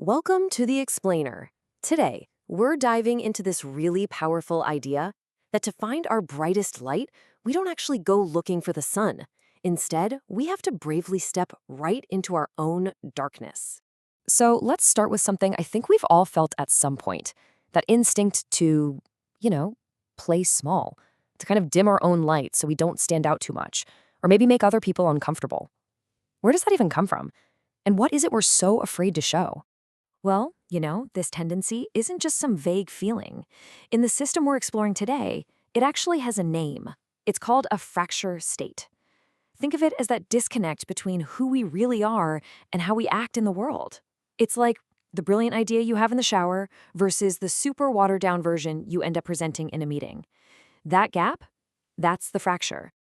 Welcome to the Explainer. Today, we're diving into this really powerful idea that to find our brightest light, we don't actually go looking for the sun. Instead, we have to bravely step right into our own darkness. So let's start with something I think we've all felt at some point, that instinct to, play small, to kind of dim our own light so we don't stand out too much, or maybe make other people uncomfortable. Where does that even come from? And what is it we're so afraid to show? Well, this tendency isn't just some vague feeling. In the system we're exploring today, it actually has a name. It's called a fracture state. Think of it as that disconnect between who we really are and how we act in the world. It's like the brilliant idea you have in the shower versus the super watered-down version you end up presenting in a meeting. That gap, that's the fracture.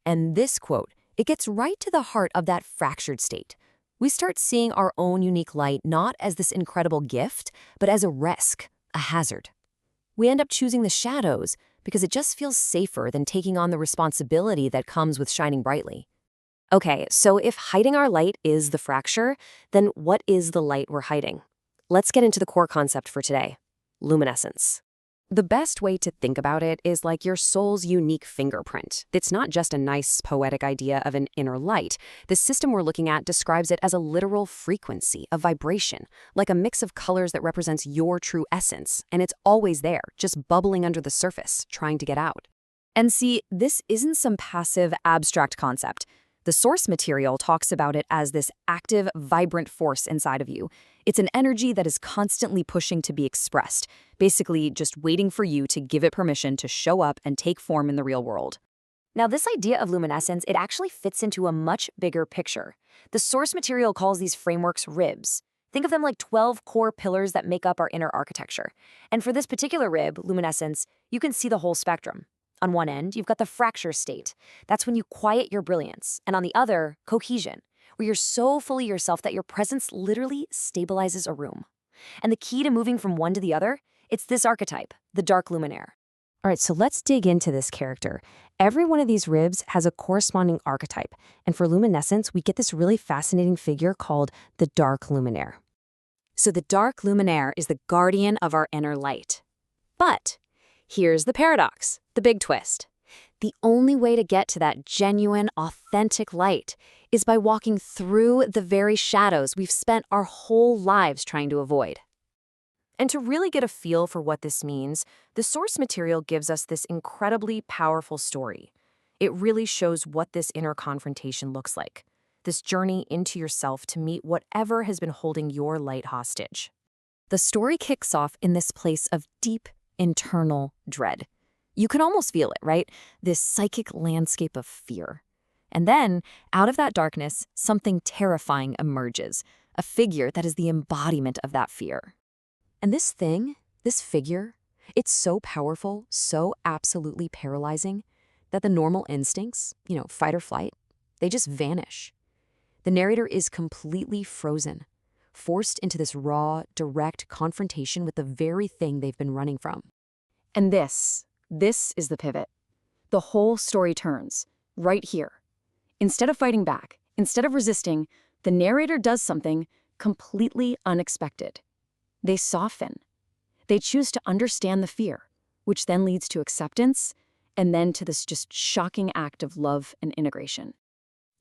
And this quote, it gets right to the heart of that fractured state. We start seeing our own unique light not as this incredible gift, but as a risk, a hazard. We end up choosing the shadows because it just feels safer than taking on the responsibility that comes with shining brightly. Okay, so if hiding our light is the fracture, then what is the light we're hiding? Let's get into the core concept for today, luminescence. The best way to think about it is like your soul's unique fingerprint. It's not just a nice poetic idea of an inner light. The system we're looking at describes it as a literal frequency, a vibration, like a mix of colors that represents your true essence, and it's always there, just bubbling under the surface, trying to get out. And see, this isn't some passive, abstract concept. The source material talks about it as this active, vibrant force inside of you. It's an energy that is constantly pushing to be expressed, basically just waiting for you to give it permission to show up and take form in the real world. Now, this idea of luminescence, it actually fits into a much bigger picture. The source material calls these frameworks ribs. Think of them like 12 core pillars that make up our inner architecture. And for this particular rib, luminescence, you can see the whole spectrum. On one end, you've got the fracture state. That's when you quiet your brilliance. And on the other, cohesion, where you're so fully yourself that your presence literally stabilizes a room. And the key to moving from one to the other, it's this archetype, the Dark Luminaire. All right, so let's dig into this character. Every one of these ribs has a corresponding archetype. And for luminescence, we get this really fascinating figure called the Dark Luminaire. So the Dark Luminaire is the guardian of our inner light. But here's the paradox, the big twist. The only way to get to that genuine, authentic light is by walking through the very shadows we've spent our whole lives trying to avoid. And to really get a feel for what this means, the source material gives us this incredibly powerful story. It really shows what this inner confrontation looks like, this journey into yourself to meet whatever has been holding your light hostage. The story kicks off in this place of deep internal dread. You can almost feel it, right? This psychic landscape of fear. And then, out of that darkness, something terrifying emerges, a figure that is the embodiment of that fear. And this figure, it's so powerful, so absolutely paralyzing, that the normal instincts, fight or flight, they just vanish. The narrator is completely frozen, forced into this raw, direct confrontation with the very thing they've been running from. And this is the pivot. The whole story turns, right here. Instead of fighting back, instead of resisting, the narrator does something completely unexpected. They soften. They choose to understand the fear, which then leads to acceptance, and then to this just shocking act of love and integration.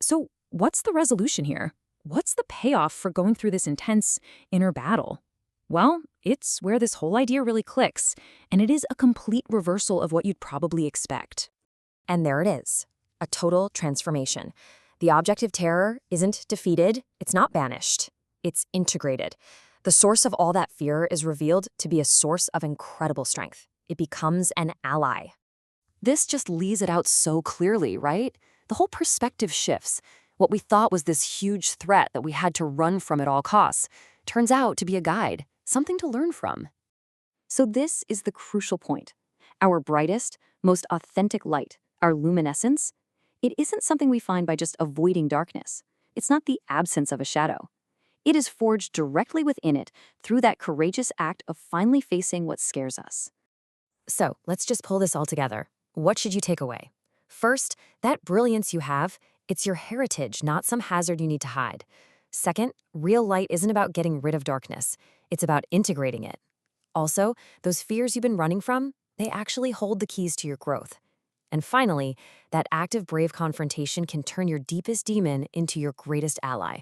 So what's the resolution here? What's the payoff for going through this intense inner battle? Well, it's where this whole idea really clicks, and it is a complete reversal of what you'd probably expect. And there it is, a total transformation. The object of terror isn't defeated, it's not banished, it's integrated. The source of all that fear is revealed to be a source of incredible strength. It becomes an ally. This just lays it out so clearly, right? The whole perspective shifts. What we thought was this huge threat that we had to run from at all costs turns out to be a guide, something to learn from. So this is the crucial point. Our brightest, most authentic light, our luminescence, it isn't something we find by just avoiding darkness. It's not the absence of a shadow. It is forged directly within it through that courageous act of finally facing what scares us. So let's just pull this all together. What should you take away? First, that brilliance you have, it's your heritage, not some hazard you need to hide. Second, real light isn't about getting rid of darkness. It's about integrating it. Also, those fears you've been running from, they actually hold the keys to your growth. And finally, that active brave confrontation can turn your deepest demon into your greatest ally.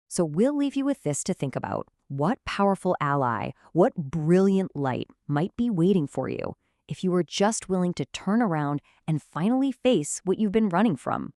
So we'll leave you with this to think about. What powerful ally, what brilliant light might be waiting for you if you were just willing to turn around and finally face what you've been running from?